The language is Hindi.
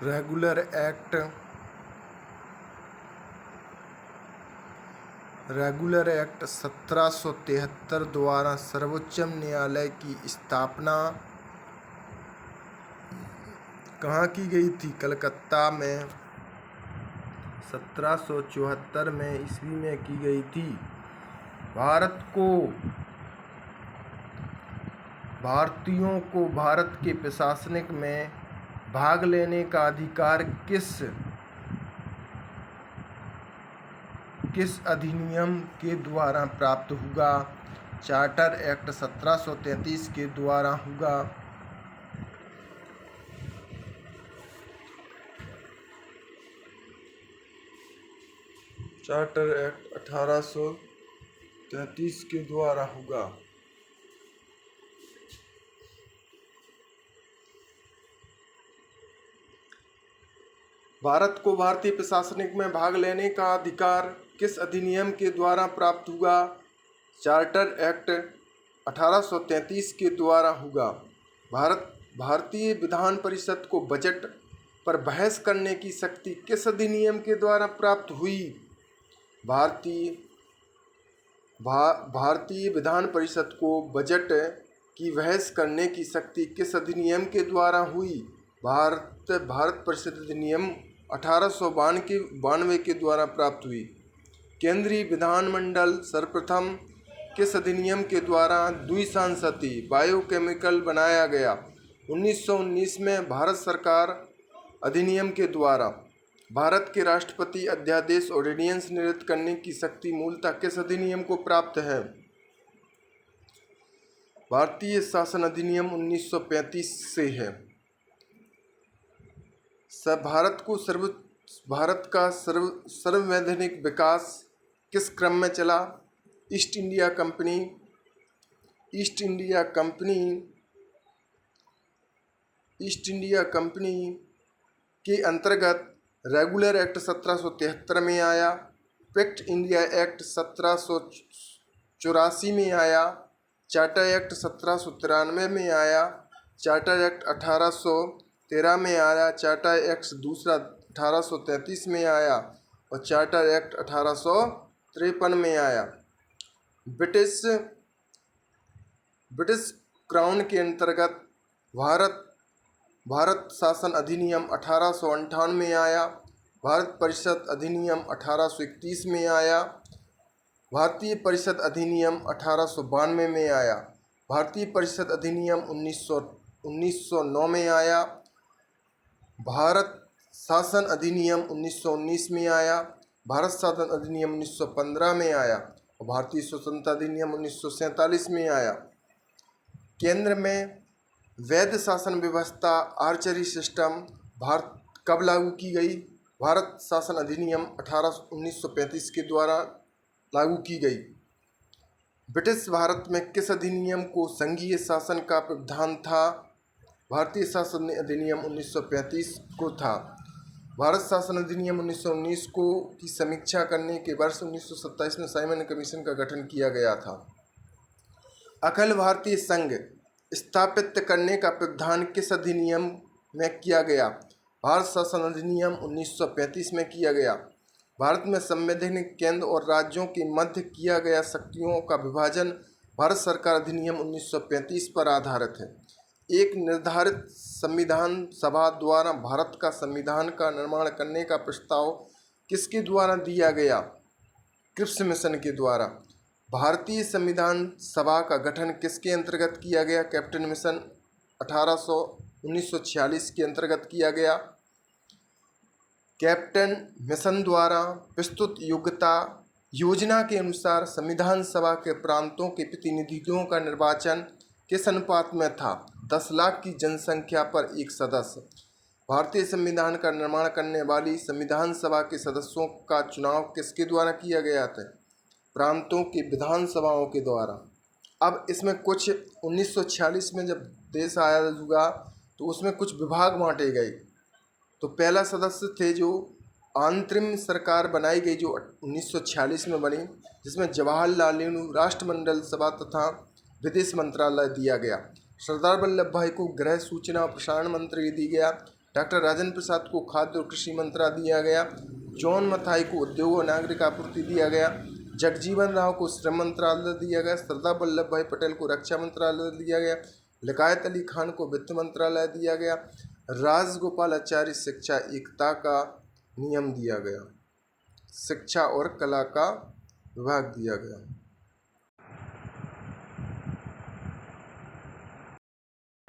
रेगुलर एक्ट 1773 द्वारा सर्वोच्च न्यायालय की स्थापना कहाँ की गई थी? कलकत्ता में 1774 में ईस्वी में की गई थी। भारतीयों को भारत के प्रशासनिक में भाग लेने का अधिकार किस अधिनियम के द्वारा प्राप्त होगा? चार्टर एक्ट 1733 के द्वारा होगा। चार्टर एक्ट 1833 के द्वारा होगा। भारत को भारतीय प्रशासनिक में भाग लेने का अधिकार किस अधिनियम के द्वारा प्राप्त हुआ? चार्टर एक्ट 1833 के द्वारा होगा। भारतीय विधान परिषद को बजट पर बहस करने की शक्ति किस अधिनियम के द्वारा प्राप्त हुई? भारतीय विधान परिषद को बजट की बहस करने की शक्ति किस अधिनियम के द्वारा हुई? भारत परिषद अधिनियम 1892 के द्वारा प्राप्त हुई। केंद्रीय विधानमंडल सर्वप्रथम किस अधिनियम के द्वारा द्विसंसदीय बायोकेमिकल बनाया गया? 1919 में भारत सरकार अधिनियम के द्वारा। भारत के राष्ट्रपति अध्यादेश ऑर्डिनेंस निर्गत करने की शक्ति मूलतः किस अधिनियम को प्राप्त है? भारतीय शासन अधिनियम 1935 से है। भारत का सर्ववैधानिक विकास किस क्रम में चला? ईस्ट इंडिया कंपनी के अंतर्गत रेगुलर एक्ट 1773 में आया। पैक्ट इंडिया एक्ट 1784 में आया। चार्टर एक्ट 1793 में आया। चार्टर एक्ट 1813 में आया। चार्टर एक्ट दूसरा 1833 में आया और चार्टर एक्ट 1853 में आया। ब्रिटिश क्राउन के अंतर्गत भारत शासन अधिनियम 1858 में आया। भारत परिषद अधिनियम 1831 में आया। भारतीय परिषद अधिनियम 1892 में आया। भारतीय परिषद अधिनियम 1909 में आया। भारत शासन अधिनियम 1919 में आया। भारत शासन अधिनियम 1915 में आया और भारतीय स्वतंत्रता अधिनियम 1947 में आया। केंद्र में वैध शासन व्यवस्था आर्चरी सिस्टम भारत कब लागू की गई? भारत शासन अधिनियम 1935 के द्वारा लागू की गई। ब्रिटिश भारत में किस अधिनियम को संघीय शासन का प्रावधान था? भारतीय शासन अधिनियम 1935 को था। भारत शासन अधिनियम 1919 की समीक्षा करने के वर्ष 1927 में साइमन कमीशन का गठन किया गया था। अखिल भारतीय संघ स्थापित करने का प्रावधान किस अधिनियम में किया गया? भारत शासन अधिनियम 1935 में किया गया। भारत में संवैधानिक केंद्र और राज्यों के मध्य किया गया शक्तियों का विभाजन भारत सरकार अधिनियम 1935 पर आधारित है। एक निर्धारित संविधान सभा द्वारा भारत का संविधान का निर्माण करने का प्रस्ताव किसके द्वारा दिया गया? क्रिप्स मिशन के द्वारा। भारतीय संविधान सभा का गठन किसके अंतर्गत किया गया? कैप्टन मिशन 1946 के अंतर्गत किया गया। कैप्टन मिशन द्वारा प्रस्तुत योजना के अनुसार संविधान सभा के प्रांतों के प्रतिनिधियों का निर्वाचन किस अनुपात में था? 10 लाख की जनसंख्या पर एक सदस्य। भारतीय संविधान का निर्माण करने वाली संविधान सभा के सदस्यों का चुनाव किसके द्वारा किया गया था? प्रांतों की विधानसभाओं के द्वारा। अब इसमें कुछ 1946 में जब देश आया हुआ तो उसमें कुछ विभाग बांटे गए। तो पहला सदस्य थे जो अंतरिम सरकार बनाई गई जो 1946 में बनी, जिसमें जवाहरलाल नेहरू राष्ट्रमंडल सभा तथा विदेश मंत्रालय दिया गया। सरदार वल्लभ भाई को गृह सूचना और प्रसारण मंत्री दी गया। डॉक्टर राजेंद्र प्रसाद को खाद्य और कृषि मंत्रालय दिया गया। जॉन मथाई को उद्योग और नागरिक आपूर्ति दिया गया। जगजीवन राव को श्रम मंत्रालय दिया गया। सरदार वल्लभ भाई पटेल को रक्षा मंत्रालय दिया गया। लियाकत अली खान को वित्त मंत्रालय दिया गया। राजगोपालाचारी शिक्षा एकता का नियम दिया गया। शिक्षा और कला का विभाग दिया गया।